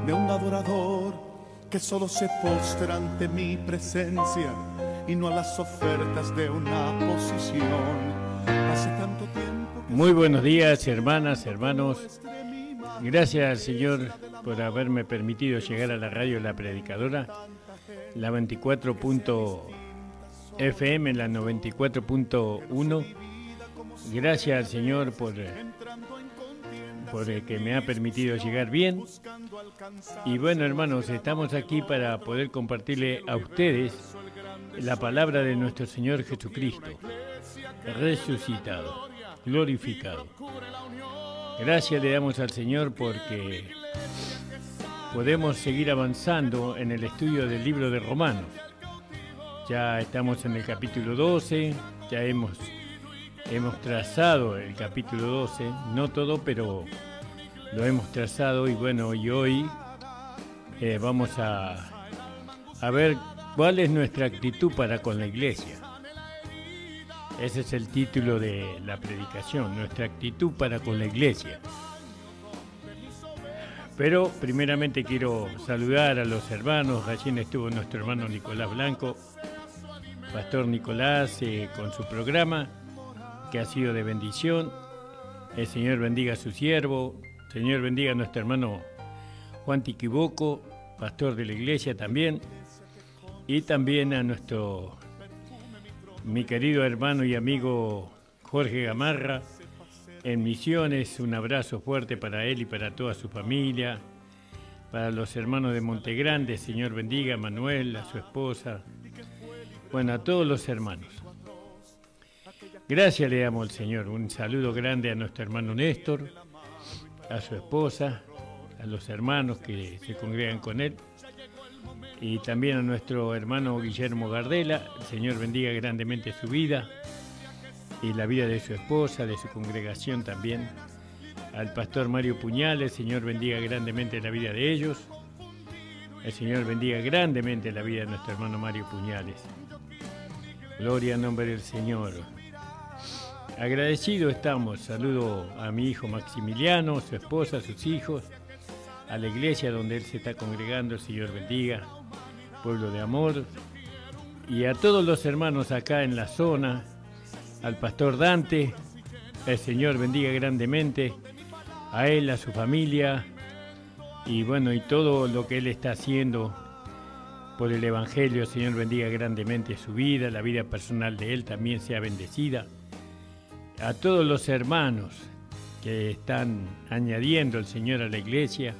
de un adorador que solo se postra ante mi presencia y no a las ofertas de una posición. Hace tanto tiempo que... Muy buenos días, hermanas, hermanos. Gracias, Señor, por haberme permitido llegar a la radio La Predicadora, la 24.fm, la 94.1. Gracias, Señor, por que me ha permitido llegar bien. Y bueno, hermanos, estamos aquí para poder compartirle a ustedes la palabra de nuestro Señor Jesucristo, resucitado, glorificado. Gracias le damos al Señor porque podemos seguir avanzando en el estudio del libro de Romanos. Ya estamos en el capítulo 12, ya hemos trazado el capítulo 12, no todo, pero lo hemos trazado. Y bueno, y hoy vamos a ver cuál es nuestra actitud para con la iglesia. Ese es el título de la predicación, nuestra actitud para con la iglesia. Pero primeramente quiero saludar a los hermanos. Recién estuvo nuestro hermano Nicolás Blanco, Pastor Nicolás, con su programa, que ha sido de bendición. El Señor bendiga a su siervo. El Señor bendiga a nuestro hermano Juan Tiquiboco, pastor de la iglesia también. Y también a mi querido hermano y amigo Jorge Gamarra en Misiones. Un abrazo fuerte para él y para toda su familia. Para los hermanos de Montegrande, Señor bendiga a Manuel, a su esposa. Bueno, a todos los hermanos. Gracias le damos al Señor. Un saludo grande a nuestro hermano Néstor, a su esposa, a los hermanos que se congregan con él. Y también a nuestro hermano Guillermo Gardela. El Señor bendiga grandemente su vida y la vida de su esposa, de su congregación también. Al pastor Mario Puñales, el Señor bendiga grandemente la vida de ellos. El Señor bendiga grandemente la vida de nuestro hermano Mario Puñales. Gloria al nombre del Señor. Agradecido estamos. Saludo a mi hijo Maximiliano, su esposa, sus hijos, a la iglesia donde él se está congregando. El Señor bendiga, pueblo de amor, y a todos los hermanos acá en la zona, al pastor Dante, el Señor bendiga grandemente a él, a su familia, y bueno, y todo lo que él está haciendo por el Evangelio. El Señor bendiga grandemente su vida, la vida personal de él también sea bendecida. A todos los hermanos que están añadiendo el Señor a la iglesia.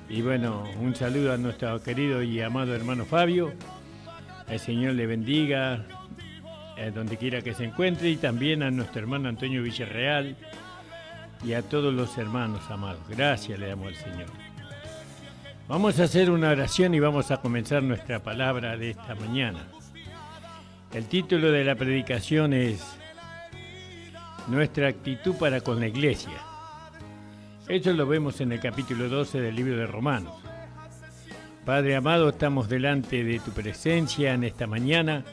Y bueno, un saludo a nuestro querido y amado hermano Fabio. El Señor le bendiga donde quiera que se encuentre, y también a nuestro hermano Antonio Villarreal y a todos los hermanos amados. Gracias le damos al Señor. Vamos a hacer una oración y vamos a comenzar nuestra palabra de esta mañana. El título de la predicación es Nuestra actitud para con la iglesia. Eso lo vemos en el capítulo 12 del libro de Romanos. Padre amado, estamos delante de tu presencia en esta mañana,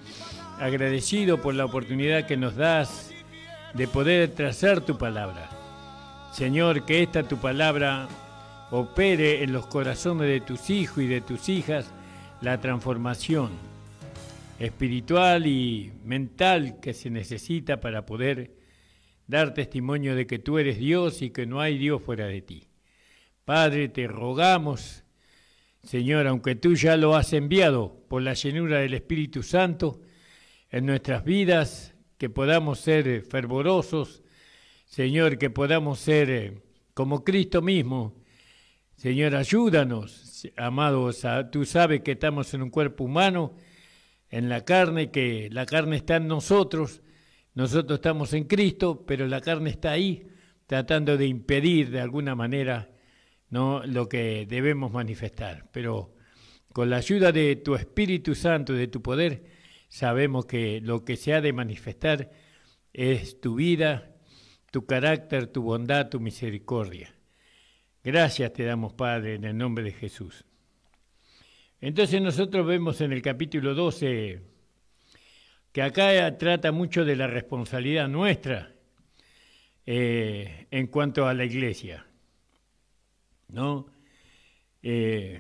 agradecido por la oportunidad que nos das de poder trazar tu palabra. Señor, que esta tu palabra opere en los corazones de tus hijos y de tus hijas la transformación espiritual y mental que se necesita para poder dar testimonio de que tú eres Dios y que no hay Dios fuera de ti. Padre, te rogamos, Señor, aunque tú ya lo has enviado por la llenura del Espíritu Santo en nuestras vidas, que podamos ser fervorosos, Señor, que podamos ser como Cristo mismo. Señor, ayúdanos, amados, tú sabes que estamos en un cuerpo humano, en la carne, que la carne está en nosotros estamos en Cristo, pero la carne está ahí, tratando de impedir de alguna manera, ¿no?, lo que debemos manifestar. Pero con la ayuda de tu Espíritu Santo, de tu poder, sabemos que lo que se ha de manifestar es tu vida, tu carácter, tu bondad, tu misericordia. Gracias te damos, Padre, en el nombre de Jesús. Entonces nosotros vemos en el capítulo 12 que acá trata mucho de la responsabilidad nuestra en cuanto a la iglesia, ¿no? y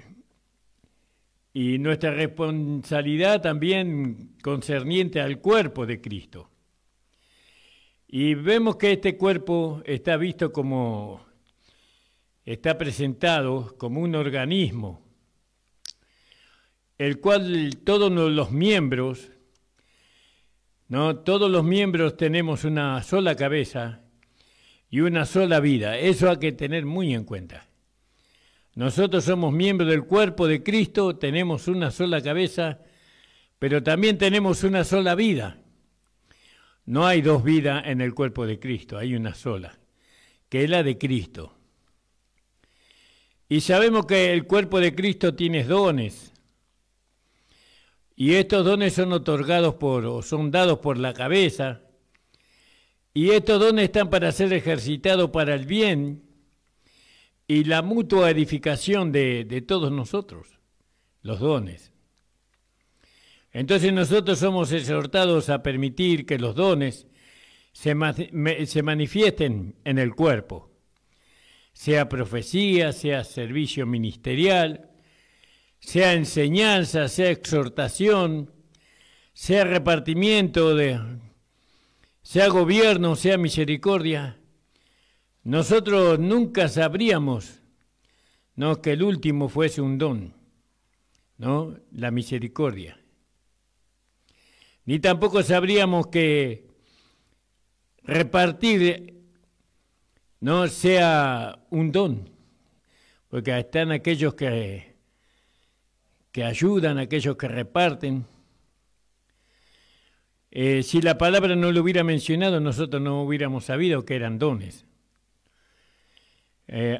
nuestra responsabilidad también concerniente al cuerpo de Cristo. Y vemos que este cuerpo está visto como, está presentado como un organismo, el cual todos los miembros, ¿no? Todos los miembros tenemos una sola cabeza y una sola vida. Eso hay que tener muy en cuenta. Nosotros somos miembros del cuerpo de Cristo, tenemos una sola cabeza, pero también tenemos una sola vida. No hay dos vidas en el cuerpo de Cristo, hay una sola, que es la de Cristo. Y sabemos que el cuerpo de Cristo tiene dones, y estos dones son otorgados o son dados por la cabeza, y estos dones están para ser ejercitados para el bien y la mutua edificación de todos nosotros, los dones. Entonces nosotros somos exhortados a permitir que los dones se manifiesten en el cuerpo, sea profecía, sea servicio ministerial, sea enseñanza, sea exhortación, sea repartimiento, sea gobierno, sea misericordia. Nosotros nunca sabríamos, ¿no?, que el último fuese un don, ¿no?, la misericordia. Ni tampoco sabríamos que repartir no sea un don, porque están aquellos que ayudan, aquellos que reparten. Si la palabra no lo hubiera mencionado, nosotros no hubiéramos sabido que eran dones.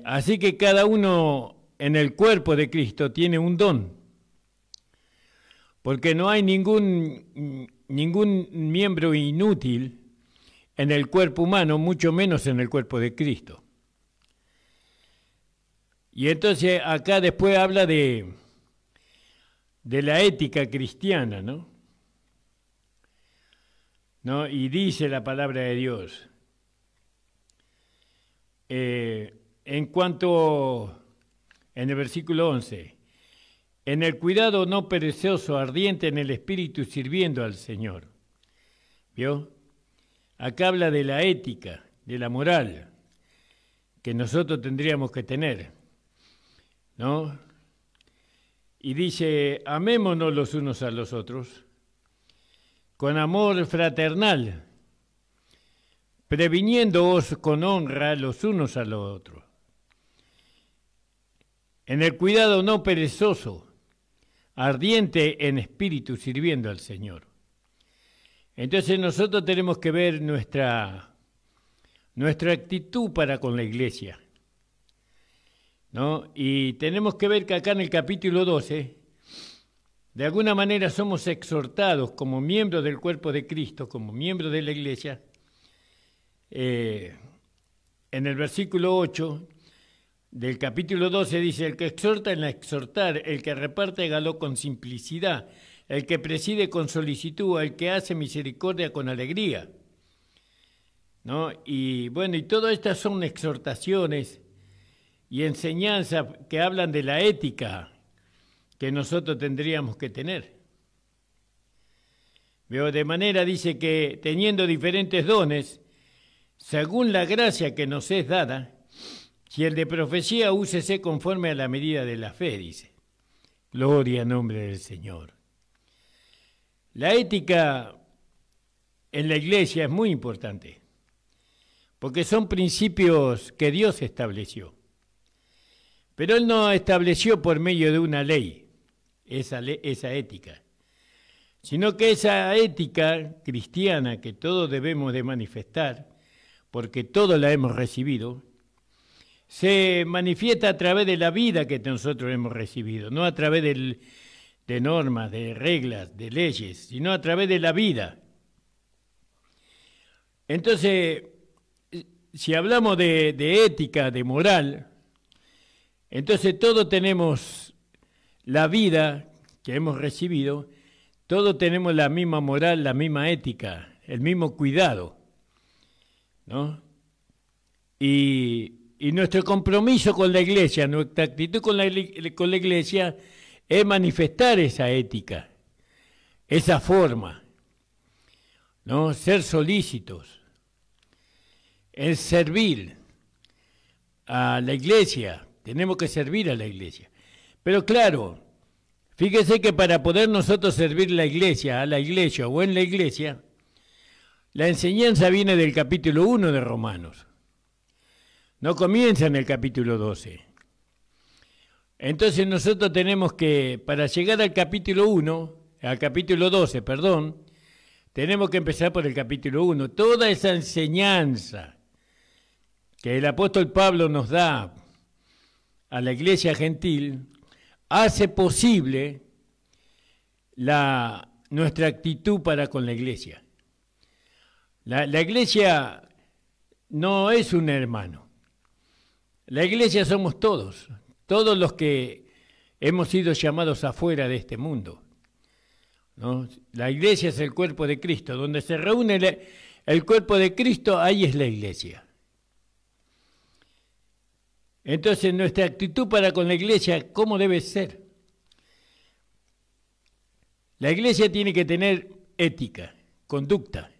Así que cada uno en el cuerpo de Cristo tiene un don, porque no hay ningún miembro inútil en el cuerpo humano, mucho menos en el cuerpo de Cristo. Y entonces acá después habla de la ética cristiana, ¿no? Y dice la palabra de Dios, en cuanto, en el versículo 11, en el cuidado no perezoso, ardiente en el espíritu, sirviendo al Señor. ¿Vio? Acá habla de la ética, de la moral, que nosotros tendríamos que tener, ¿no? Y dice, amémonos los unos a los otros, con amor fraternal, previniéndoos con honra los unos a los otros. En el cuidado no perezoso, ardiente en espíritu, sirviendo al Señor. Entonces nosotros tenemos que ver nuestra actitud para con la iglesia, ¿no? Y tenemos que ver que acá en el capítulo 12, de alguna manera somos exhortados como miembros del cuerpo de Cristo, como miembros de la iglesia. En el versículo 8 del capítulo 12 dice, el que exhorta en exhortar, el que reparte hágalo con simplicidad, el que preside con solicitud, el que hace misericordia con alegría, ¿no? Y bueno, y todas estas son exhortaciones y enseñanzas que hablan de la ética que nosotros tendríamos que tener. Veo, de manera dice que teniendo diferentes dones, según la gracia que nos es dada, si el de profecía úsese conforme a la medida de la fe, dice. Gloria al nombre del Señor. La ética en la iglesia es muy importante, porque son principios que Dios estableció. Pero Él no estableció por medio de una ley esa ética, sino que esa ética cristiana que todos debemos de manifestar, porque todos la hemos recibido, se manifiesta a través de la vida que nosotros hemos recibido, no a través de normas, de reglas, de leyes, sino a través de la vida. Entonces, si hablamos de ética, de moral, entonces todos tenemos la vida que hemos recibido, todos tenemos la misma moral, la misma ética, el mismo cuidado, ¿no? Y Y nuestro compromiso con la iglesia, nuestra actitud con la iglesia es manifestar esa ética, esa forma, ¿no? Ser solícitos, es servir a la iglesia, tenemos que servir a la iglesia. Pero claro, fíjese que para poder nosotros servir a la iglesia o en la iglesia, la enseñanza viene del capítulo 1 de Romanos. No comienza en el capítulo 12. Entonces nosotros tenemos que, para llegar al capítulo 12, tenemos que empezar por el capítulo 1. Toda esa enseñanza que el apóstol Pablo nos da a la iglesia gentil, hace posible nuestra actitud para con la iglesia. La iglesia no es un hermano. La iglesia somos todos los que hemos sido llamados afuera de este mundo, ¿no? La iglesia es el cuerpo de Cristo. Donde se reúne el cuerpo de Cristo, ahí es la iglesia. Entonces, nuestra actitud para con la iglesia, ¿cómo debe ser? La iglesia tiene que tener ética, conducta.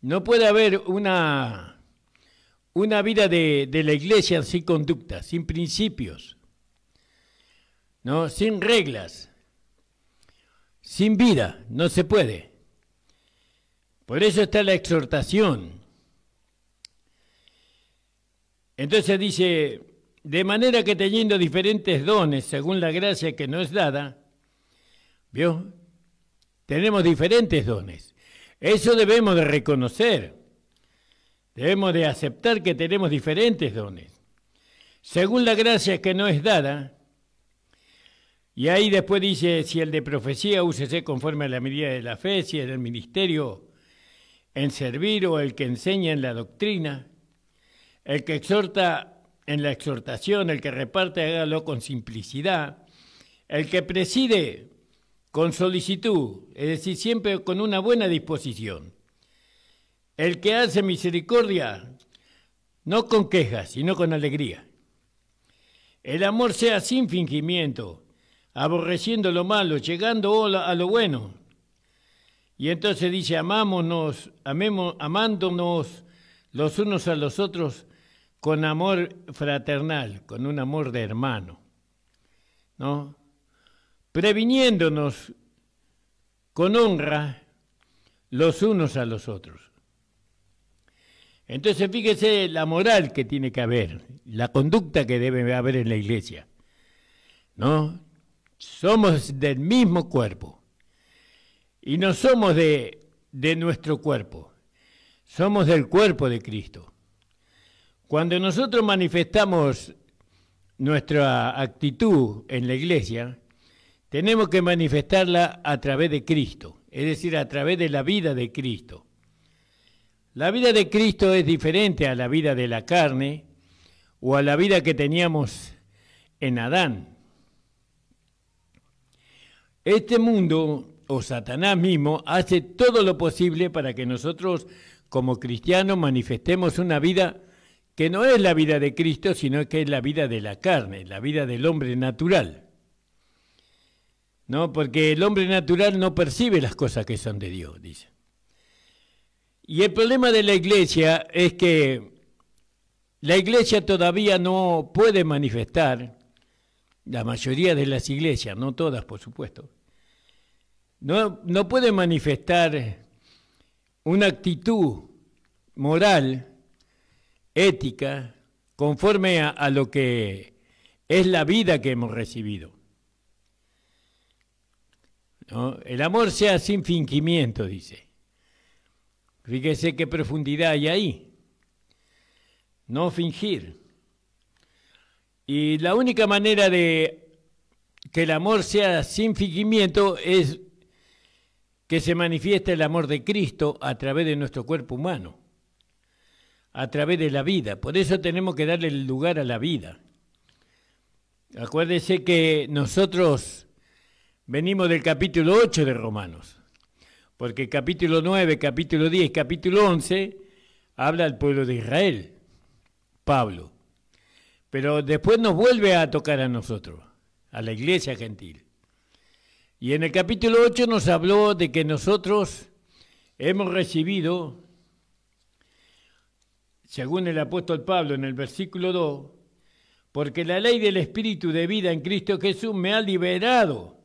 No puede haber una vida de la iglesia sin conducta, sin principios, ¿no? Sin reglas, sin vida, no se puede. Por eso está la exhortación. Entonces dice, de manera que teniendo diferentes dones según la gracia que nos es dada, ¿vio? Tenemos diferentes dones. Eso debemos de reconocer. Debemos de aceptar que tenemos diferentes dones. Según la gracia que nos es dada, y ahí después dice, si el de profecía, úsese conforme a la medida de la fe, si el del ministerio en servir o el que enseña en la doctrina, el que exhorta en la exhortación, el que reparte, hágalo con simplicidad, el que preside con solicitud, es decir, siempre con una buena disposición, el que hace misericordia, no con quejas, sino con alegría. El amor sea sin fingimiento, aborreciendo lo malo, llegando a lo bueno. Y entonces dice, amándonos los unos a los otros con amor fraternal, con un amor de hermano, ¿no? Previniéndonos con honra los unos a los otros. Entonces fíjese la moral que tiene que haber, la conducta que debe haber en la iglesia, ¿no? Somos del mismo cuerpo y no somos de nuestro cuerpo, somos del cuerpo de Cristo. Cuando nosotros manifestamos nuestra actitud en la iglesia, tenemos que manifestarla a través de Cristo, es decir, a través de la vida de Cristo. La vida de Cristo es diferente a la vida de la carne o a la vida que teníamos en Adán. Este mundo, o Satanás mismo, hace todo lo posible para que nosotros, como cristianos, manifestemos una vida que no es la vida de Cristo, sino que es la vida de la carne, la vida del hombre natural. ¿No? Porque el hombre natural no percibe las cosas que son de Dios, dice. Y el problema de la iglesia es que la iglesia todavía no puede manifestar, la mayoría de las iglesias, no todas por supuesto, no puede manifestar una actitud moral, ética, conforme a lo que es la vida que hemos recibido, ¿no? El amor sea sin fingimiento, dice. Fíjese qué profundidad hay ahí. No fingir. Y la única manera de que el amor sea sin fingimiento es que se manifieste el amor de Cristo a través de nuestro cuerpo humano, a través de la vida. Por eso tenemos que darle el lugar a la vida. Acuérdese que nosotros venimos del capítulo 8 de Romanos, porque capítulo 9, capítulo 10, capítulo 11 habla del pueblo de Israel. Pablo. Pero después nos vuelve a tocar a nosotros, a la iglesia gentil. Y en el capítulo 8 nos habló de que nosotros hemos recibido, según el apóstol Pablo en el versículo 2, porque la ley del Espíritu de vida en Cristo Jesús me ha liberado,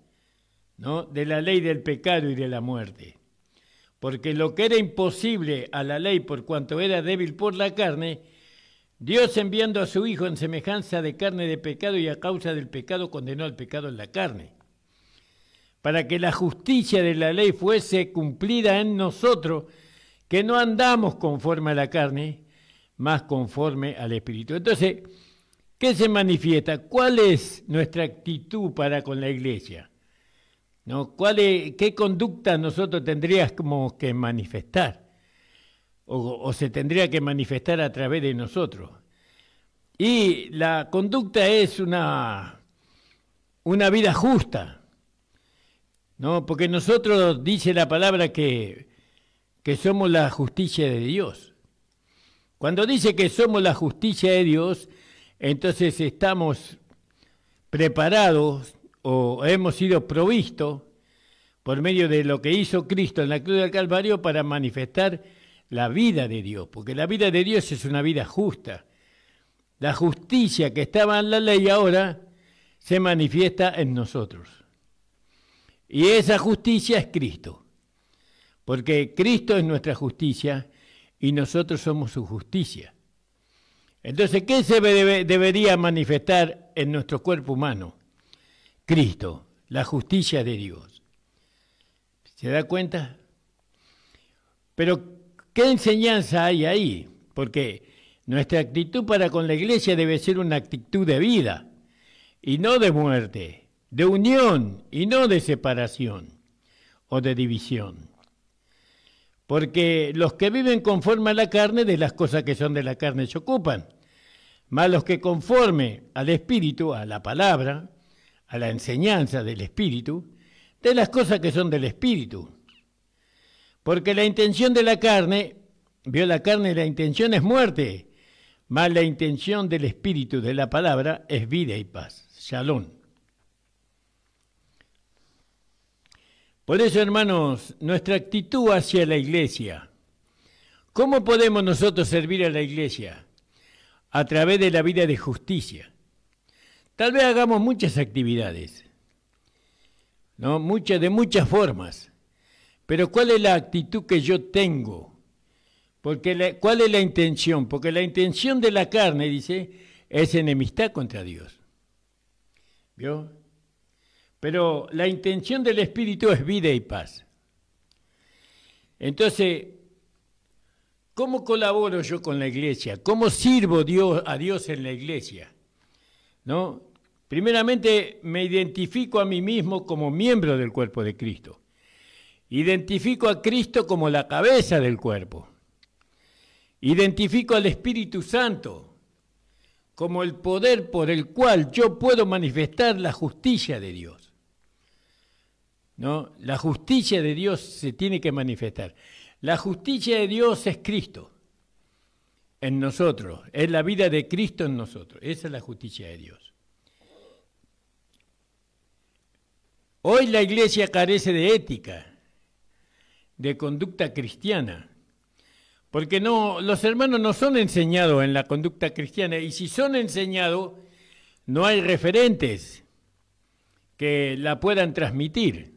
¿no?, de la ley del pecado y de la muerte. Porque lo que era imposible a la ley por cuanto era débil por la carne, Dios enviando a su Hijo en semejanza de carne de pecado y a causa del pecado condenó al pecado en la carne, para que la justicia de la ley fuese cumplida en nosotros, que no andamos conforme a la carne, más conforme al Espíritu. Entonces, ¿qué se manifiesta? ¿Cuál es nuestra actitud para con la iglesia? ¿No? ¿Qué conducta nosotros tendríamos que manifestar? O se tendría que manifestar a través de nosotros. Y la conducta es una vida justa, ¿no? Porque nosotros, dice la palabra, que somos la justicia de Dios. Cuando dice que somos la justicia de Dios, entonces estamos preparados o hemos sido provistos por medio de lo que hizo Cristo en la cruz del Calvario para manifestar la vida de Dios, porque la vida de Dios es una vida justa. La justicia que estaba en la ley ahora se manifiesta en nosotros. Y esa justicia es Cristo, porque Cristo es nuestra justicia y nosotros somos su justicia. Entonces, ¿qué se debería manifestar en nuestro cuerpo humano? Cristo, la justicia de Dios. ¿Se da cuenta? Pero, ¿qué enseñanza hay ahí? Porque nuestra actitud para con la iglesia debe ser una actitud de vida, y no de muerte, de unión, y no de separación o de división. Porque los que viven conforme a la carne, de las cosas que son de la carne se ocupan, mas los que conforme al Espíritu, a la palabra, a la enseñanza del Espíritu, de las cosas que son del Espíritu. Porque la intención de la carne, vio la carne, la intención es muerte, mas la intención del Espíritu, de la palabra, es vida y paz. Shalom. Por eso, hermanos, nuestra actitud hacia la iglesia. ¿Cómo podemos nosotros servir a la iglesia? A través de la vida de justicia. Tal vez hagamos muchas actividades, ¿no? De muchas formas. Pero ¿cuál es la actitud que yo tengo? Porque ¿cuál es la intención? Porque la intención de la carne, dice, es enemistad contra Dios. ¿Vio? Pero la intención del Espíritu es vida y paz. Entonces, ¿cómo colaboro yo con la iglesia? ¿Cómo sirvo a Dios en la iglesia? ¿No? Primeramente, me identifico a mí mismo como miembro del cuerpo de Cristo. Identifico a Cristo como la cabeza del cuerpo. Identifico al Espíritu Santo como el poder por el cual yo puedo manifestar la justicia de Dios. ¿No? La justicia de Dios se tiene que manifestar. La justicia de Dios es Cristo en nosotros, es la vida de Cristo en nosotros. Esa es la justicia de Dios. Hoy la iglesia carece de ética, de conducta cristiana, porque los hermanos no son enseñados en la conducta cristiana, y si son enseñados, no hay referentes que la puedan transmitir.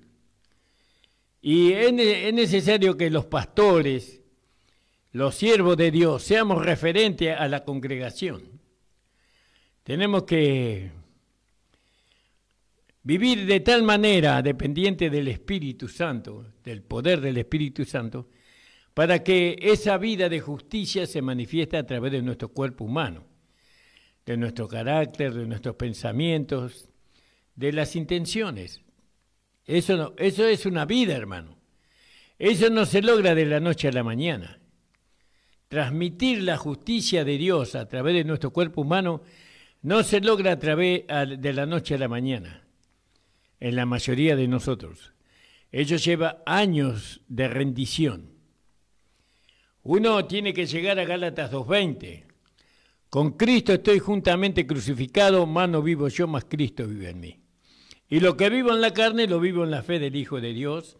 Y es necesario que los pastores, los siervos de Dios, seamos referentes a la congregación. Tenemos que vivir de tal manera, dependiente del Espíritu Santo, del poder del Espíritu Santo, para que esa vida de justicia se manifieste a través de nuestro cuerpo humano, de nuestro carácter, de nuestros pensamientos, de las intenciones. Eso es una vida, hermano. Eso no se logra de la noche a la mañana. Transmitir la justicia de Dios a través de nuestro cuerpo humano no se logra a través de la noche a la mañana, en la mayoría de nosotros. Ello lleva años de rendición. Uno tiene que llegar a Gálatas 2:20, Con Cristo estoy juntamente crucificado, mas no vivo yo, mas Cristo vive en mí. Y lo que vivo en la carne, lo vivo en la fe del Hijo de Dios,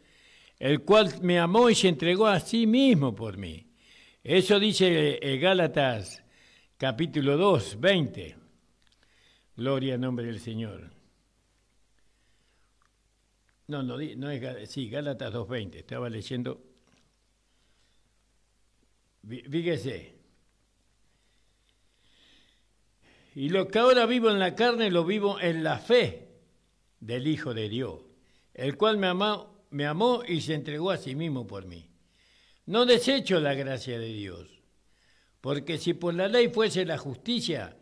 el cual me amó y se entregó a sí mismo por mí. Eso dice Gálatas capítulo 2, 20. Gloria al nombre del Señor. No es, sí, Gálatas 2:20, estaba leyendo. Fíjese. Y lo que ahora vivo en la carne, lo vivo en la fe del Hijo de Dios, el cual me amó y se entregó a sí mismo por mí. No desecho la gracia de Dios, porque si por la ley fuese la justicia,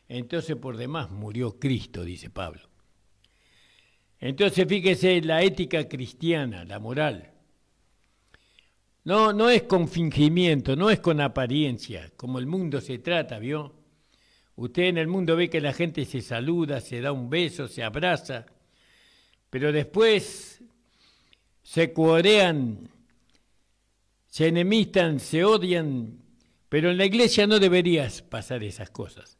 entonces por demás murió Cristo, dice Pablo. Entonces fíjese la ética cristiana, la moral. No es con fingimiento, no es con apariencia, como el mundo se trata, ¿vio? Usted en el mundo ve que la gente se saluda, se da un beso, se abraza, pero después se cuorean, se enemistan, se odian, pero en la iglesia no deberías pasar esas cosas,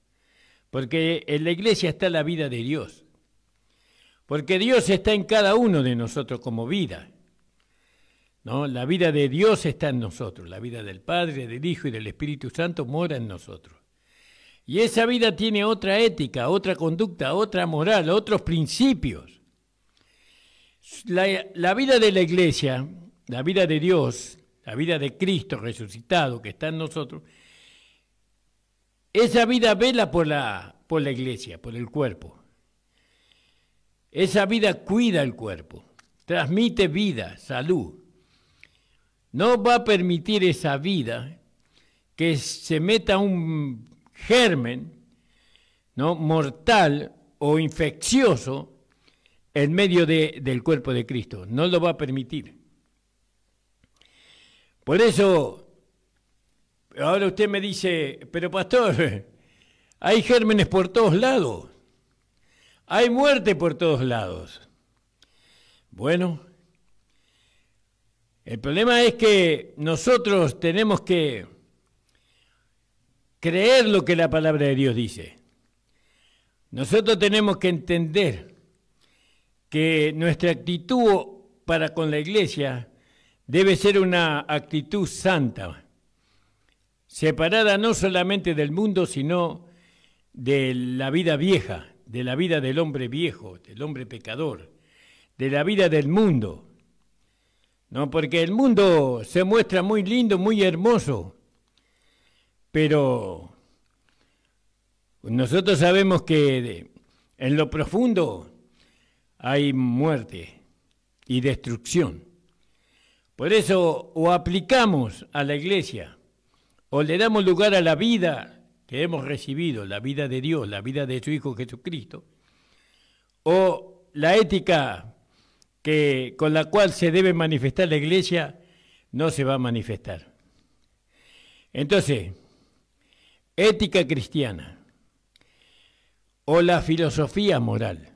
porque en la iglesia está la vida de Dios. Porque Dios está en cada uno de nosotros como vida, ¿no? La vida de Dios está en nosotros, la vida del Padre, del Hijo y del Espíritu Santo mora en nosotros. Y esa vida tiene otra ética, otra conducta, otra moral, otros principios. La vida de la iglesia, la vida de Dios, la vida de Cristo resucitado que está en nosotros, esa vida vela por la iglesia, por el cuerpo. Esa vida cuida el cuerpo, transmite vida, salud. No va a permitir esa vida que se meta un germen, ¿no?, mortal o infeccioso en medio del cuerpo de Cristo. No lo va a permitir. Por eso, ahora usted me dice, pero pastor, hay gérmenes por todos lados. Hay muerte por todos lados. Bueno, el problema es que nosotros tenemos que creer lo que la palabra de Dios dice. Nosotros tenemos que entender que nuestra actitud para con la iglesia debe ser una actitud santa, separada no solamente del mundo, sino de la vida vieja, de la vida del hombre viejo, del hombre pecador, de la vida del mundo. No, porque el mundo se muestra muy lindo, muy hermoso, pero nosotros sabemos que en lo profundo hay muerte y destrucción. Por eso o aplicamos a la iglesia o le damos lugar a la vida que hemos recibido, la vida de Dios, la vida de su Hijo Jesucristo, o la ética con la cual se debe manifestar la iglesia, no se va a manifestar. Entonces, ética cristiana o la filosofía moral.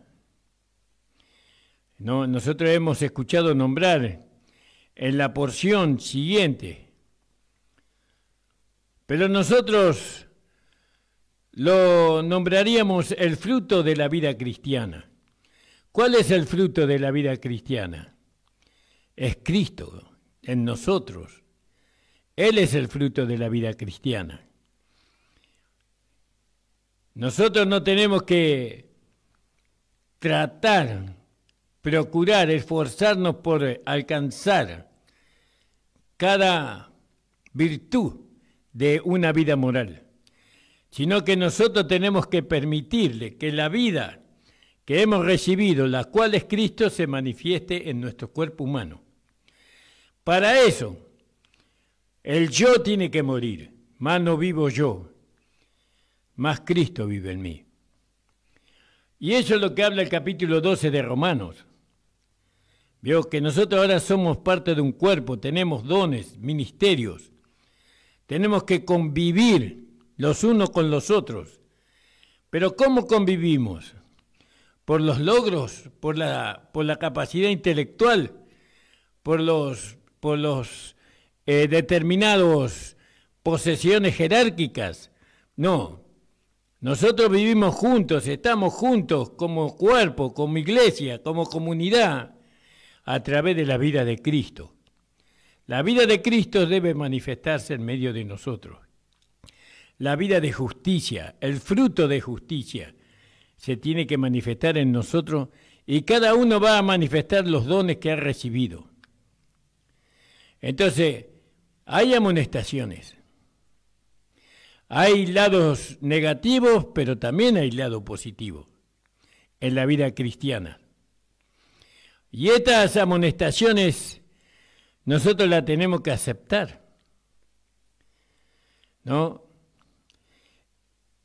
No, nosotros hemos escuchado nombrar en la porción siguiente, pero nosotros lo nombraríamos el fruto de la vida cristiana. ¿Cuál es el fruto de la vida cristiana? Es Cristo en nosotros. Él es el fruto de la vida cristiana. Nosotros no tenemos que tratar, procurar, esforzarnos por alcanzar cada virtud de una vida moral, sino que nosotros tenemos que permitirle que la vida que hemos recibido, la cual es Cristo, se manifieste en nuestro cuerpo humano. Para eso, el yo tiene que morir, mas no vivo yo, mas Cristo vive en mí. Y eso es lo que habla el capítulo 12 de Romanos. Veo que nosotros ahora somos parte de un cuerpo, tenemos dones, ministerios, tenemos que convivir los unos con los otros. Pero ¿cómo convivimos? ¿Por los logros? ¿Por la capacidad intelectual? ¿Por los determinados posesiones jerárquicas? No, Nosotros vivimos juntos, estamos juntos como cuerpo, como iglesia, como comunidad, a través de la vida de Cristo. La vida de Cristo debe manifestarse en medio de nosotros. La vida de justicia, el fruto de justicia, se tiene que manifestar en nosotros y cada uno va a manifestar los dones que ha recibido. Entonces, hay amonestaciones. Hay lados negativos, pero también hay lado positivo en la vida cristiana. Y estas amonestaciones nosotros las tenemos que aceptar, ¿no?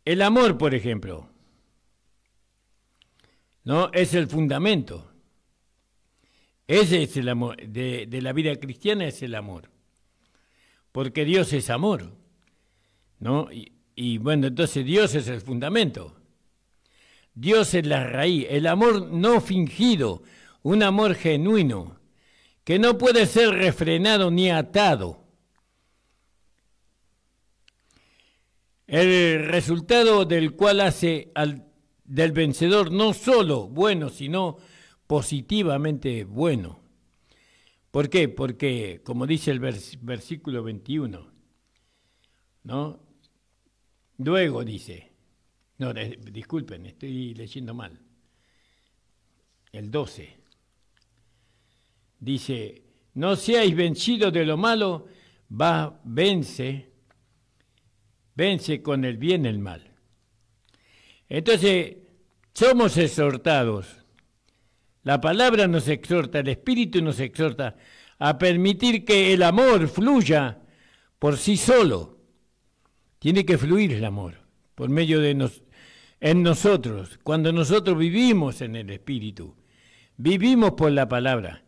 El amor, por ejemplo, ¿no? Es el fundamento. Ese es el amor. De la vida cristiana es el amor. Porque Dios es amor, ¿no? Y bueno, entonces Dios es el fundamento. Dios es la raíz. El amor no fingido, un amor genuino, que no puede ser refrenado ni atado. El resultado del cual hace del vencedor no solo bueno, sino positivamente bueno. ¿Por qué? Porque, como dice el versículo 21, ¿no? Luego dice, no, disculpen, estoy leyendo mal, el 12, dice, no seáis vencidos de lo malo, vence con el bien el mal. Entonces, somos exhortados. La palabra nos exhorta, el Espíritu nos exhorta a permitir que el amor fluya por sí solo. Tiene que fluir el amor por medio de en nosotros. Cuando nosotros vivimos en el Espíritu, vivimos por la palabra.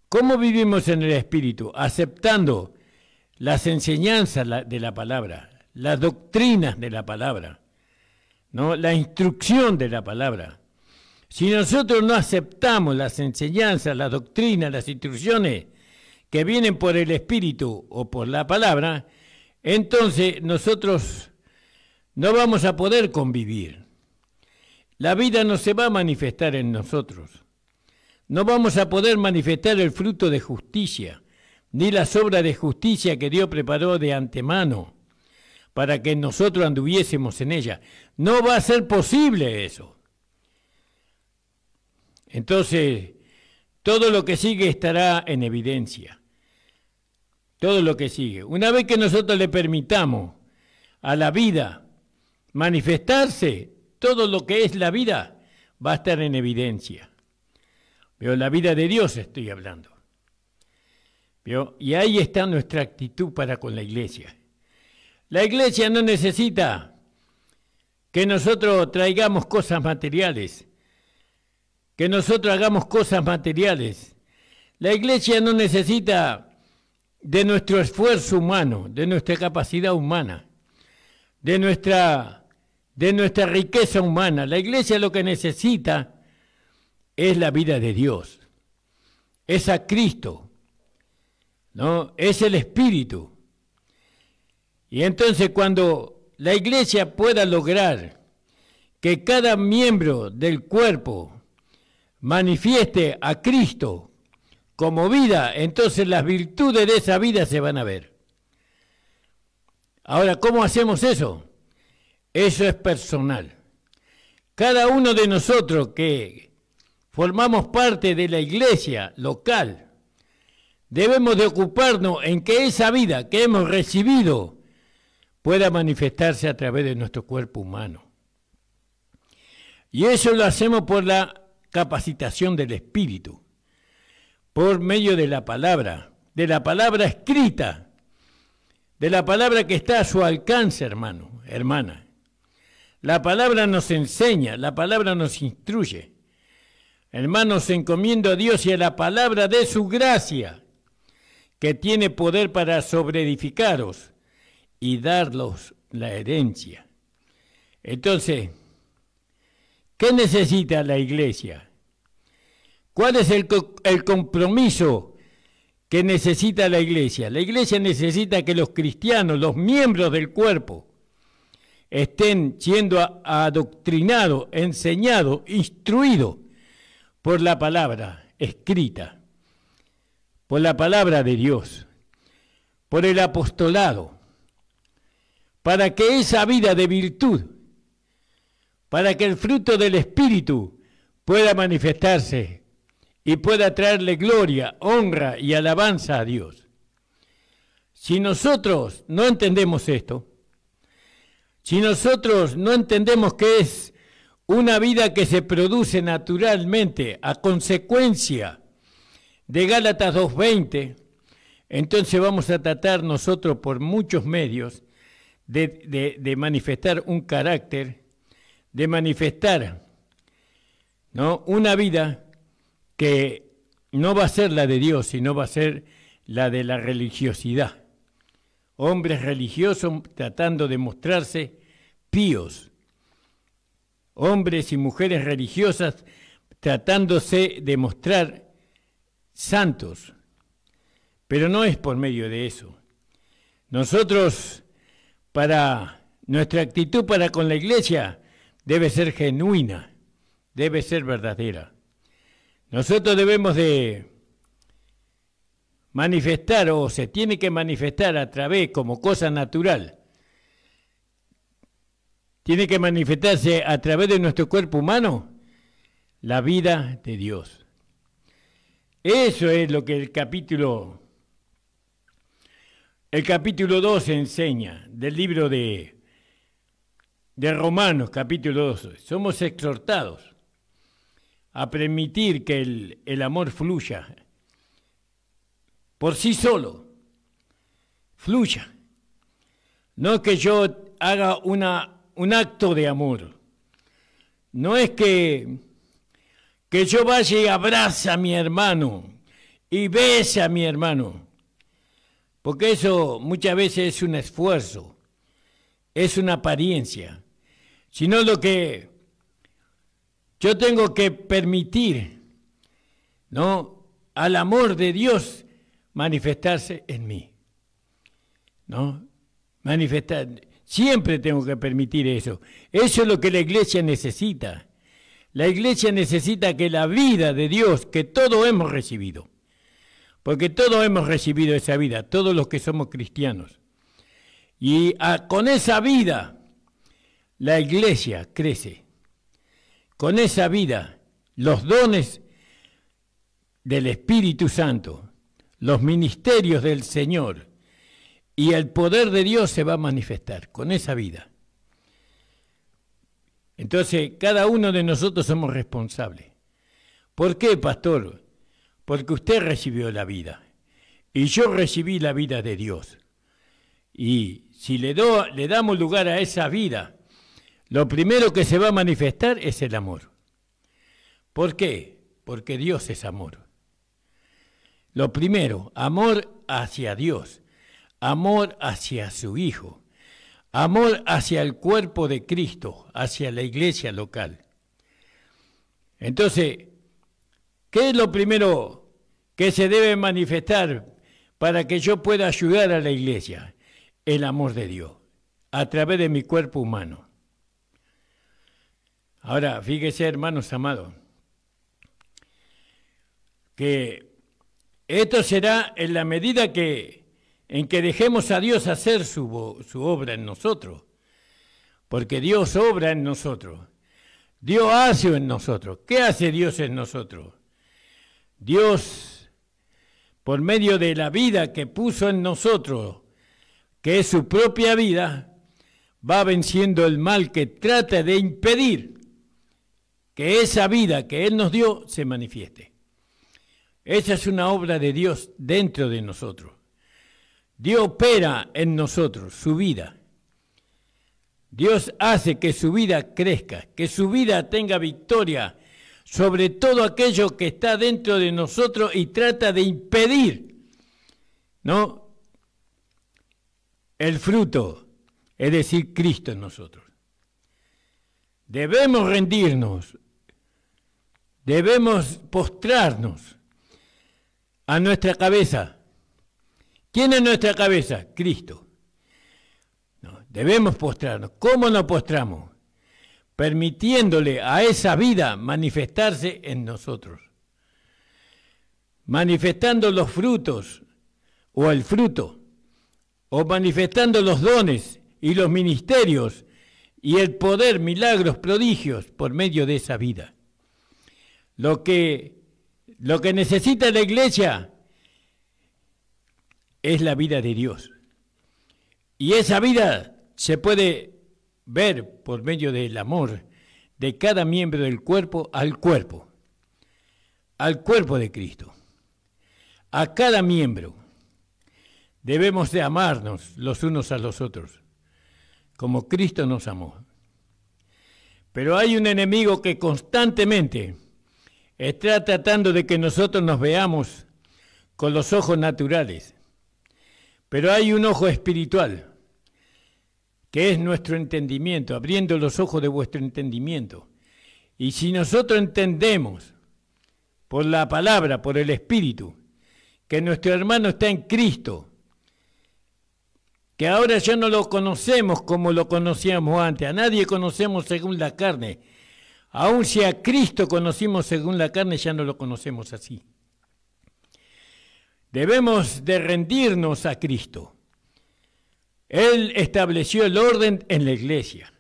¿Cómo vivimos en el Espíritu? Aceptando las enseñanzas de la palabra, las doctrinas de la palabra, ¿no? La instrucción de la palabra. Si nosotros no aceptamos las enseñanzas, las doctrinas, las instrucciones que vienen por el Espíritu o por la palabra, entonces nosotros no vamos a poder convivir. La vida no se va a manifestar en nosotros. No vamos a poder manifestar el fruto de justicia, ni las obras de justicia que Dios preparó de antemano para que nosotros anduviésemos en ella. No va a ser posible eso. Entonces, todo lo que sigue estará en evidencia. Todo lo que sigue. Una vez que nosotros le permitamos a la vida manifestarse, todo lo que es la vida va a estar en evidencia. Pero la vida de Dios estoy hablando. ¿Vio? Y ahí está nuestra actitud para con la iglesia. La iglesia no necesita que nosotros traigamos cosas materiales, que nosotros hagamos cosas materiales. La iglesia no necesita de nuestro esfuerzo humano, de nuestra capacidad humana, de nuestra riqueza humana. La iglesia lo que necesita es la vida de Dios, es a Cristo, ¿no? Es el Espíritu. Y entonces cuando la iglesia pueda lograr que cada miembro del cuerpo manifieste a Cristo como vida, entonces las virtudes de esa vida se van a ver. Ahora, ¿cómo hacemos eso? Eso es personal. Cada uno de nosotros que formamos parte de la iglesia local, debemos de ocuparnos en que esa vida que hemos recibido pueda manifestarse a través de nuestro cuerpo humano. Y eso lo hacemos por la capacitación del Espíritu, por medio de la palabra escrita, de la palabra que está a su alcance, hermano, hermana. La palabra nos enseña, la palabra nos instruye. Hermanos, encomiendo a Dios y a la palabra de su gracia, que tiene poder para sobreedificaros y darlos la herencia. Entonces, ¿qué necesita la iglesia? ¿Cuál es el compromiso que necesita la iglesia? La iglesia necesita que los cristianos, los miembros del cuerpo, estén siendo adoctrinados, enseñados, instruidos por la palabra escrita, por la palabra de Dios, por el apostolado, para que esa vida de virtud, para que el fruto del Espíritu pueda manifestarse y pueda traerle gloria, honra y alabanza a Dios. Si nosotros no entendemos esto, si nosotros no entendemos que es una vida que se produce naturalmente a consecuencia de Gálatas 2:20, entonces vamos a tratar nosotros por muchos medios de manifestar un carácter, de manifestar, ¿no?, una vida que no va a ser la de Dios, sino va a ser la de la religiosidad. Hombres religiosos tratando de mostrarse píos. Hombres y mujeres religiosas tratándose de mostrar santos. Pero no es por medio de eso. Nosotros, nuestra actitud para con la iglesia debe ser genuina, debe ser verdadera. Nosotros debemos de manifestar, o se tiene que manifestar a través, como cosa natural, tiene que manifestarse a través de nuestro cuerpo humano, la vida de Dios. Eso es lo que el capítulo 2 enseña, del libro de Romanos, capítulo 2. Somos exhortados a permitir que el amor fluya por sí solo, fluya. No que yo haga un acto de amor. No es que yo vaya y abrace a mi hermano y bese a mi hermano, porque eso muchas veces es un esfuerzo, es una apariencia, sino lo que yo tengo que permitir, ¿no?, al amor de Dios manifestarse en mí, ¿no? Manifestar, siempre tengo que permitir eso. Eso es lo que la iglesia necesita. La iglesia necesita que la vida de Dios, que todos hemos recibido, porque todos hemos recibido esa vida, todos los que somos cristianos. Y con esa vida, la iglesia crece. Con esa vida, los dones del Espíritu Santo, los ministerios del Señor y el poder de Dios se va a manifestar con esa vida. Entonces, cada uno de nosotros somos responsables. ¿Por qué, pastor? Porque usted recibió la vida y yo recibí la vida de Dios. Y si le damos lugar a esa vida, lo primero que se va a manifestar es el amor. ¿Por qué? Porque Dios es amor. Lo primero, amor hacia Dios, amor hacia su Hijo, amor hacia el cuerpo de Cristo, hacia la iglesia local. Entonces, ¿qué es lo primero que se debe manifestar para que yo pueda ayudar a la iglesia? El amor de Dios, a través de mi cuerpo humano. Ahora, fíjese, hermanos amados, que esto será en la medida en que dejemos a Dios hacer su obra en nosotros, porque Dios obra en nosotros, Dios hace en nosotros. ¿Qué hace Dios en nosotros? Dios, por medio de la vida que puso en nosotros, que es su propia vida, va venciendo el mal que trata de impedir que esa vida que Él nos dio se manifieste. Esa es una obra de Dios dentro de nosotros. Dios opera en nosotros su vida. Dios hace que su vida crezca, que su vida tenga victoria sobre todo aquello que está dentro de nosotros y trata de impedir, ¿no?, el fruto, es decir, Cristo en nosotros. Debemos rendirnos, debemos postrarnos a nuestra cabeza. ¿Quién es nuestra cabeza? Cristo. No, Debemos postrarnos. ¿Cómo nos postramos? Permitiéndole a esa vida manifestarse en nosotros. Manifestando los frutos, o el fruto, o manifestando los dones y los ministerios y el poder, milagros, prodigios por medio de esa vida. Lo que necesita la iglesia es la vida de Dios. Y esa vida se puede ver por medio del amor de cada miembro del cuerpo al cuerpo de Cristo. A cada miembro debemos de amarnos los unos a los otros, como Cristo nos amó. Pero hay un enemigo que constantemente está tratando de que nosotros nos veamos con los ojos naturales. Pero hay un ojo espiritual, que es nuestro entendimiento, abriendo los ojos de vuestro entendimiento. Y si nosotros entendemos por la palabra, por el Espíritu, que nuestro hermano está en Cristo, que ahora ya no lo conocemos como lo conocíamos antes, a nadie conocemos según la carne, aun si a Cristo conocimos según la carne, ya no lo conocemos así. Debemos de rendirnos a Cristo. Él estableció el orden en la iglesia.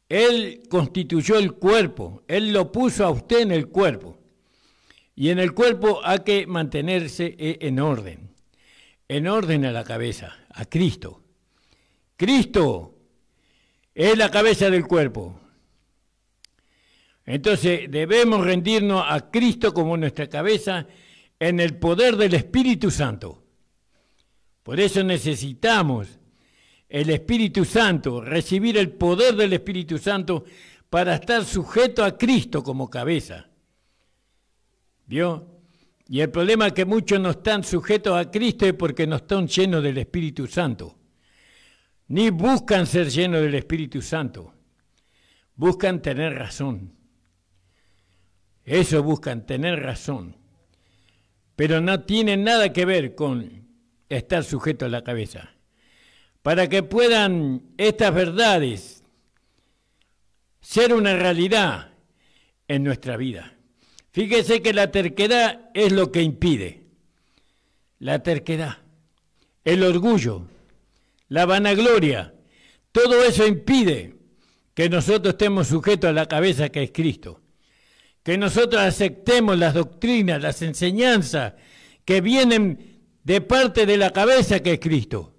Él constituyó el cuerpo. Él lo puso a usted en el cuerpo. Y en el cuerpo hay que mantenerse en orden. En orden a la cabeza, a Cristo. Cristo es la cabeza del cuerpo. Entonces debemos rendirnos a Cristo como nuestra cabeza en el poder del Espíritu Santo. Por eso necesitamos el Espíritu Santo, recibir el poder del Espíritu Santo para estar sujeto a Cristo como cabeza. ¿Vio? Y el problema es que muchos no están sujetos a Cristo es porque no están llenos del Espíritu Santo. Ni buscan ser llenos del Espíritu Santo. Buscan tener razón. Eso buscan, tener razón. Pero no tiene nada que ver con estar sujeto a la cabeza. Para que puedan estas verdades ser una realidad en nuestra vida. Fíjese que la terquedad es lo que impide. La terquedad, el orgullo, la vanagloria, todo eso impide que nosotros estemos sujetos a la cabeza que es Cristo. Que nosotros aceptemos las doctrinas, las enseñanzas que vienen de parte de la cabeza que es Cristo.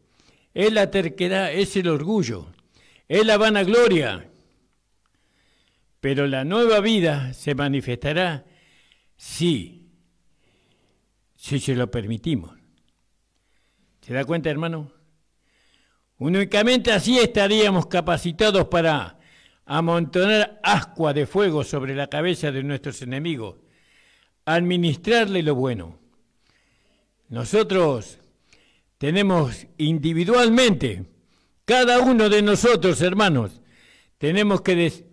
Es la terquedad, es el orgullo, es la vanagloria. Pero la nueva vida se manifestará si se lo permitimos. ¿Se da cuenta, hermano? Únicamente así estaríamos capacitados para amontonar ascua de fuego sobre la cabeza de nuestros enemigos, administrarle lo bueno. Nosotros tenemos individualmente, cada uno de nosotros, hermanos, tenemos que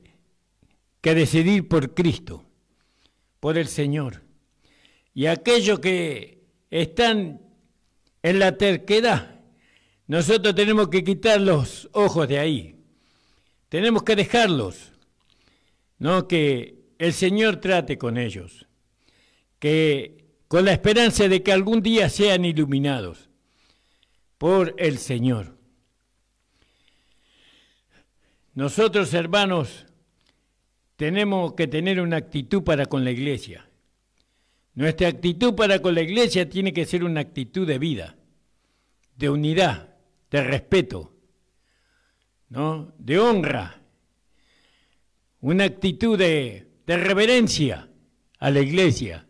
decidir por Cristo, por el Señor. Y aquellos que están en la terquedad, nosotros tenemos que quitar los ojos de ahí. Tenemos que dejarlos, ¿no? Que el Señor trate con ellos, que con la esperanza de que algún día sean iluminados por el Señor. Nosotros, hermanos, tenemos que tener una actitud para con la iglesia. Nuestra actitud para con la iglesia tiene que ser una actitud de vida, de unidad, de respeto, ¿no? De honra, una actitud de reverencia a la iglesia.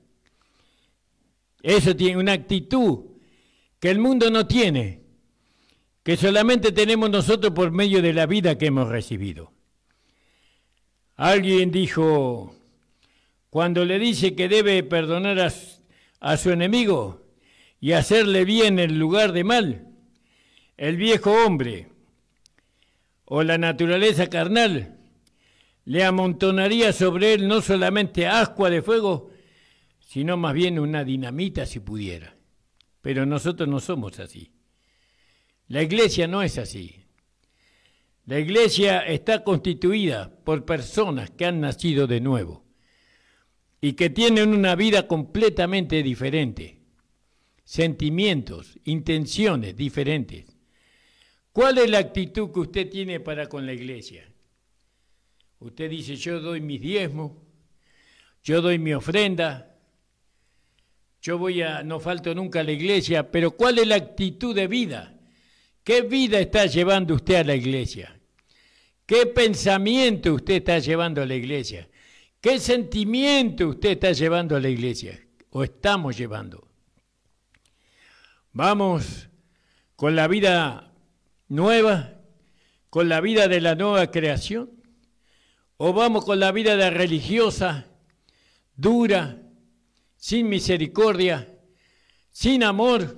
Eso tiene una actitud que el mundo no tiene, que solamente tenemos nosotros por medio de la vida que hemos recibido. Alguien dijo, cuando le dice que debe perdonar a su enemigo y hacerle bien en lugar de mal, el viejo hombre o la naturaleza carnal le amontonaría sobre él no solamente ascua de fuego, sino más bien una dinamita si pudiera. Pero nosotros no somos así. La iglesia no es así. La iglesia está constituida por personas que han nacido de nuevo y que tienen una vida completamente diferente, sentimientos, intenciones diferentes. ¿Cuál es la actitud que usted tiene para con la iglesia? Usted dice, yo doy mis diezmos, yo doy mi ofrenda, no falto nunca a la iglesia, pero ¿cuál es la actitud de vida? ¿Qué vida está llevando usted a la iglesia? ¿Qué pensamiento usted está llevando a la iglesia? ¿Qué sentimiento usted está llevando a la iglesia? ¿O estamos llevando? ¿Vamos con la vida nueva, con la vida de la nueva creación? ¿O vamos con la vida de religiosa, dura, sin misericordia, sin amor?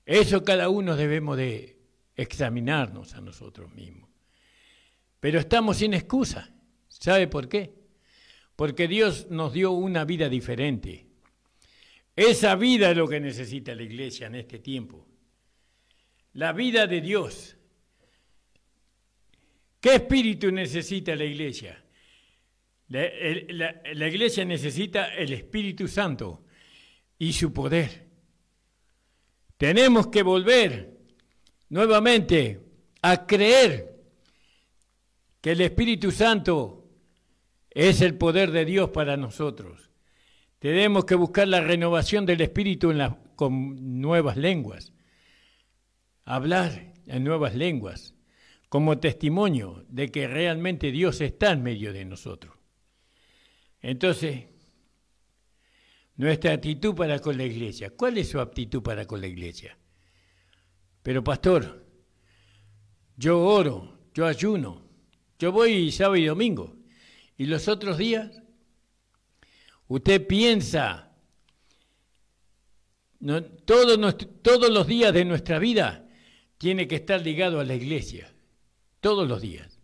Eso cada uno debemos de examinarnos a nosotros mismos. Pero estamos sin excusa. ¿Sabe por qué? Porque Dios nos dio una vida diferente. Esa vida es lo que necesita la iglesia en este tiempo. La vida de Dios. ¿Qué espíritu necesita la iglesia? La iglesia necesita el Espíritu Santo y su poder. Tenemos que volver nuevamente a creer que el Espíritu Santo es el poder de Dios para nosotros. Tenemos que buscar la renovación del Espíritu con nuevas lenguas. Hablar en nuevas lenguas como testimonio de que realmente Dios está en medio de nosotros. Entonces, nuestra actitud para con la iglesia. ¿Cuál es su actitud para con la iglesia? Pero pastor, yo oro, yo ayuno, yo voy sábado y domingo. ¿Y los otros días? Usted piensa, todos los días de nuestra vida tiene que estar ligado a la iglesia. Todos los días.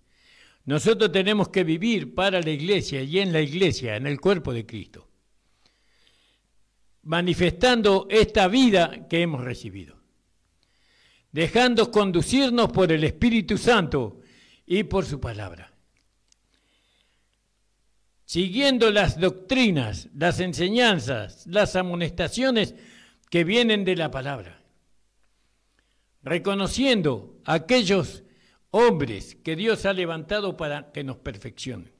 Nosotros tenemos que vivir para la iglesia y en la iglesia, en el cuerpo de Cristo, manifestando esta vida que hemos recibido, dejando conducirnos por el Espíritu Santo y por su palabra, siguiendo las doctrinas, las enseñanzas, las amonestaciones que vienen de la palabra, reconociendo a aquellos hombres que Dios ha levantado para que nos perfeccionen.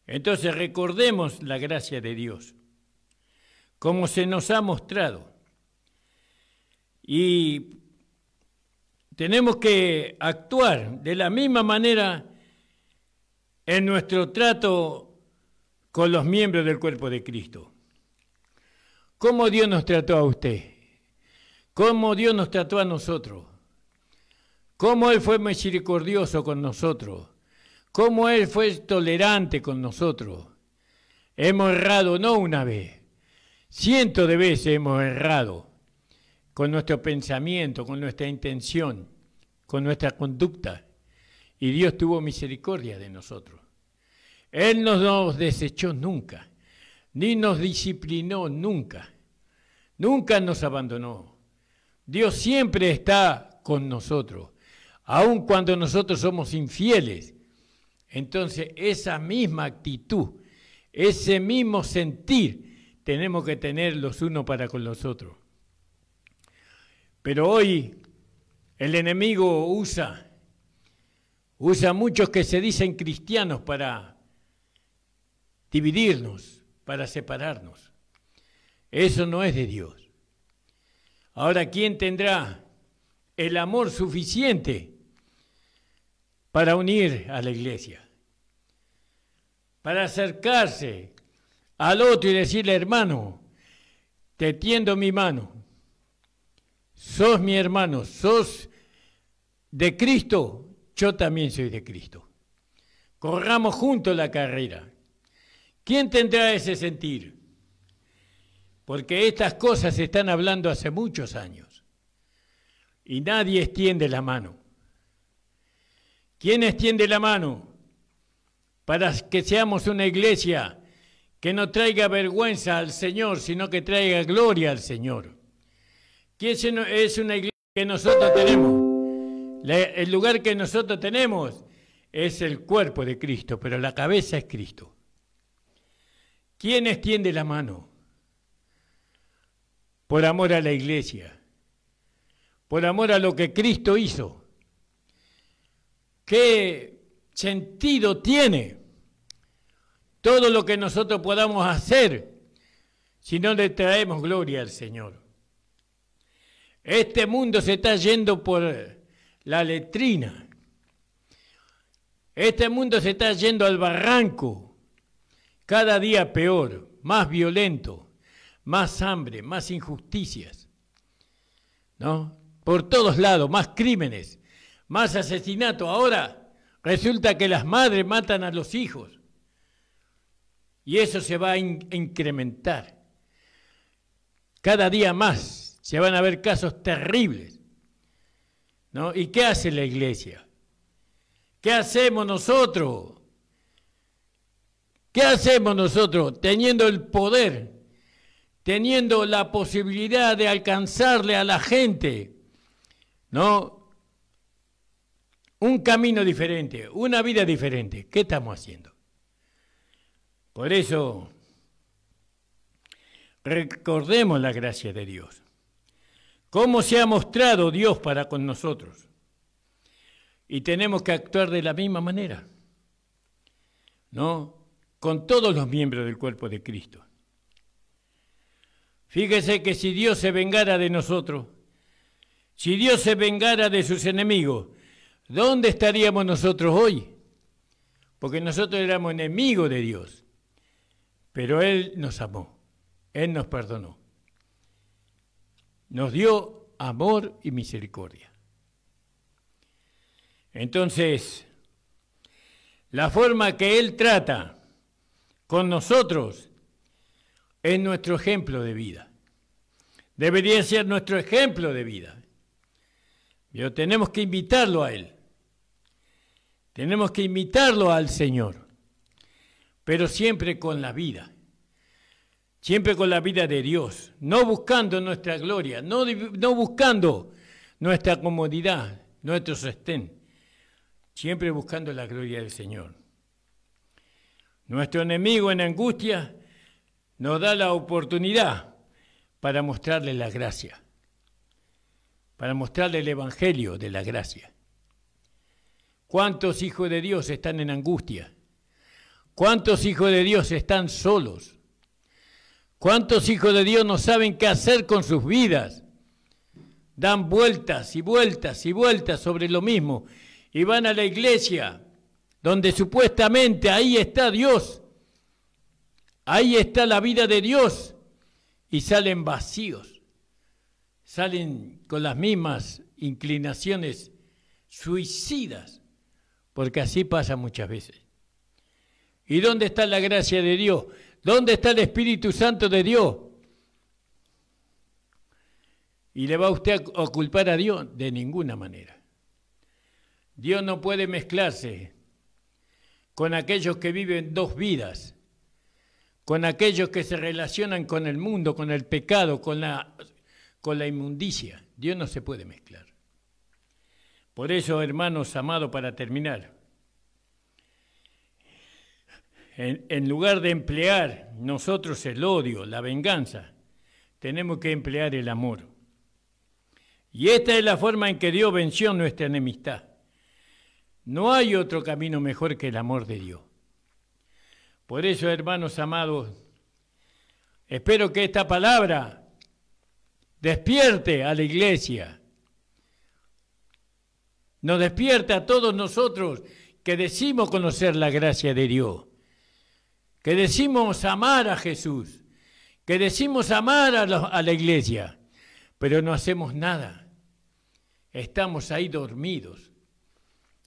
Entonces recordemos la gracia de Dios, como se nos ha mostrado. Y tenemos que actuar de la misma manera en nuestro trato con los miembros del cuerpo de Cristo. ¿Cómo Dios nos trató a usted? ¿Cómo Dios nos trató a nosotros? ¿Cómo Él fue misericordioso con nosotros? ¿Cómo Él fue tolerante con nosotros? Hemos errado no una vez, cientos de veces hemos errado con nuestro pensamiento, con nuestra intención, con nuestra conducta. Y Dios tuvo misericordia de nosotros. Él no nos desechó nunca, ni nos disciplinó nunca. Nunca nos abandonó. Dios siempre está con nosotros. Aun cuando nosotros somos infieles, entonces esa misma actitud, ese mismo sentir, tenemos que tener los unos para con los otros. Pero hoy el enemigo usa muchos que se dicen cristianos para dividirnos, para separarnos. Eso no es de Dios. Ahora, ¿quién tendrá el amor suficiente para unir a la iglesia? Para acercarse al otro y decirle, hermano, te tiendo mi mano, sos mi hermano, sos de Cristo, yo también soy de Cristo. Corramos juntos la carrera. ¿Quién tendrá ese sentir? Porque estas cosas se están hablando hace muchos años y nadie extiende la mano. ¿Quién extiende la mano para que seamos una iglesia que no traiga vergüenza al Señor, sino que traiga gloria al Señor? ¿Quién es una iglesia que nosotros tenemos? El lugar que nosotros tenemos es el cuerpo de Cristo, pero la cabeza es Cristo. ¿Quién extiende la mano? Por amor a la iglesia, por amor a lo que Cristo hizo. ¿Qué sentido tiene todo lo que nosotros podamos hacer si no le traemos gloria al Señor? Este mundo se está yendo por la letrina. Este mundo se está yendo al barranco, cada día peor, más violento, más hambre, más injusticias, ¿no? Por todos lados, más crímenes, más asesinatos. Ahora resulta que las madres matan a los hijos y eso se va a incrementar. Cada día más se van a ver casos terribles, ¿no? ¿Y qué hace la iglesia? ¿Qué hacemos nosotros? ¿Qué hacemos nosotros teniendo el poder, teniendo la posibilidad de alcanzarle a la gente, ¿no? Un camino diferente, una vida diferente? ¿Qué estamos haciendo? Por eso, recordemos la gracia de Dios. ¿Cómo se ha mostrado Dios para con nosotros? Y tenemos que actuar de la misma manera, ¿no? Con todos los miembros del cuerpo de Cristo. Fíjese que si Dios se vengara de nosotros, si Dios se vengara de sus enemigos, ¿dónde estaríamos nosotros hoy? Porque nosotros éramos enemigos de Dios, pero Él nos amó, Él nos perdonó, nos dio amor y misericordia. Entonces, la forma que Él trata con nosotros es nuestro ejemplo de vida. Debería ser nuestro ejemplo de vida. Pero tenemos que invitarlo a Él. Tenemos que invitarlo al Señor. Pero siempre con la vida. Siempre con la vida de Dios. No buscando nuestra gloria. No buscando nuestra comodidad, nuestro sostén. Siempre buscando la gloria del Señor. Nuestro enemigo en angustia nos da la oportunidad para mostrarle la gracia, para mostrarle el evangelio de la gracia. ¿Cuántos hijos de Dios están en angustia? ¿Cuántos hijos de Dios están solos? ¿Cuántos hijos de Dios no saben qué hacer con sus vidas? Dan vueltas y vueltas y vueltas sobre lo mismo. Y van a la iglesia, donde supuestamente ahí está Dios, ahí está la vida de Dios, y salen vacíos, salen con las mismas inclinaciones suicidas, porque así pasa muchas veces. ¿Y dónde está la gracia de Dios? ¿Dónde está el Espíritu Santo de Dios? ¿Y le va usted a culpar a Dios? De ninguna manera. Dios no puede mezclarse con aquellos que viven dos vidas, con aquellos que se relacionan con el mundo, con el pecado, con la inmundicia. Dios no se puede mezclar. Por eso, hermanos amados, para terminar, en lugar de emplear nosotros el odio, la venganza, tenemos que emplear el amor. Y esta es la forma en que Dios venció nuestra enemistad. No hay otro camino mejor que el amor de Dios. Por eso, hermanos amados, espero que esta palabra despierte a la iglesia, nos despierte a todos nosotros que decimos conocer la gracia de Dios, que decimos amar a Jesús, que decimos amar a la iglesia, pero no hacemos nada. Estamos ahí dormidos.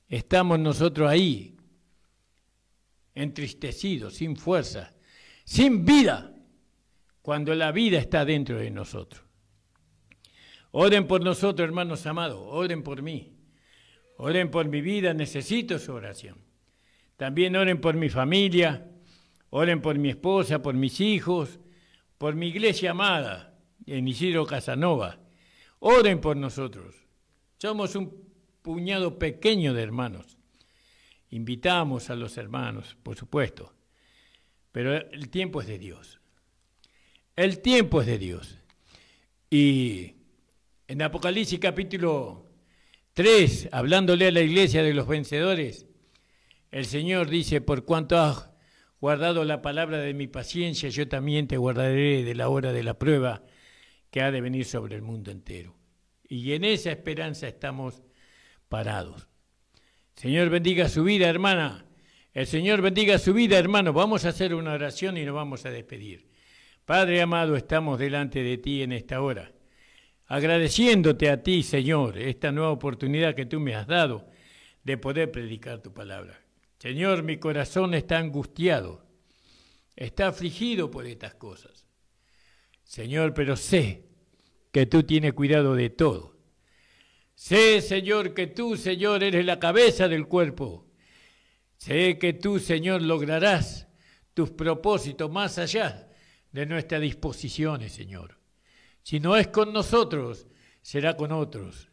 Estamos nosotros ahí, entristecidos, sin fuerza, sin vida, cuando la vida está dentro de nosotros. Oren por nosotros, hermanos amados, oren por mí, oren por mi vida, necesito su oración. También oren por mi familia, oren por mi esposa, por mis hijos, por mi iglesia amada, en Isidro Casanova. Oren por nosotros. Somos un puñado pequeño de hermanos. Invitamos a los hermanos, por supuesto, pero el tiempo es de Dios. El tiempo es de Dios. Y en Apocalipsis capítulo 3, hablándole a la iglesia de los vencedores, el Señor dice: por cuanto has guardado la palabra de mi paciencia, yo también te guardaré de la hora de la prueba que ha de venir sobre el mundo entero. Y en esa esperanza estamos parados. Señor bendiga su vida, hermana. El Señor bendiga su vida, hermano. Vamos a hacer una oración y nos vamos a despedir. Padre amado, estamos delante de ti en esta hora, agradeciéndote a ti, Señor, esta nueva oportunidad que tú me has dado de poder predicar tu palabra. Señor, mi corazón está angustiado, está afligido por estas cosas. Señor, pero sé que tú tienes cuidado de todo. Sé, Señor, que tú, Señor, eres la cabeza del cuerpo. Sé que tú, Señor, lograrás tus propósitos más allá de nuestras disposiciones, Señor. Si no es con nosotros, será con otros,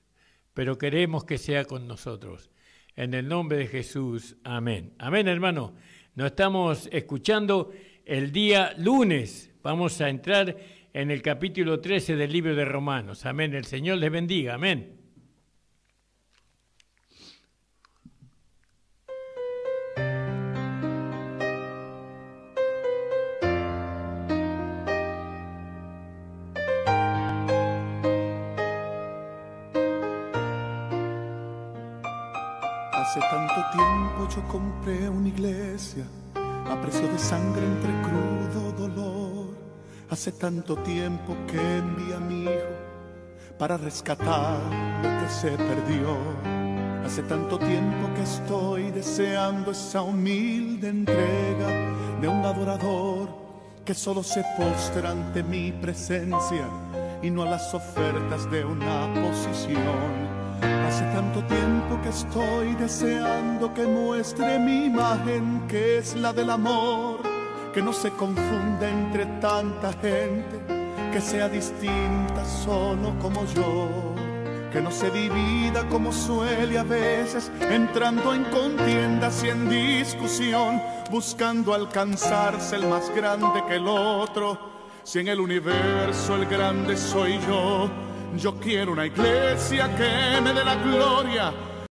pero queremos que sea con nosotros. En el nombre de Jesús, amén. Amén, hermano. Nos estamos escuchando el día lunes. Vamos a entrar en el capítulo 13 del libro de Romanos. Amén. El Señor les bendiga. Amén. Hace tanto tiempo yo compré una iglesia a precio de sangre entre crudo dolor. Hace tanto tiempo que envié a mi hijo para rescatar lo que se perdió. Hace tanto tiempo que estoy deseando esa humilde entrega de un adorador que solo se postra ante mi presencia y no a las ofertas de una posición. Hace tanto tiempo que estoy deseando que muestre mi imagen, que es la del amor, que no se confunda entre tanta gente, que sea distinta solo como yo, que no se divida como suele a veces, entrando en contiendas y en discusión, buscando alcanzarse el más grande que el otro. Si en el universo el grande soy yo, yo quiero una iglesia que me dé la gloria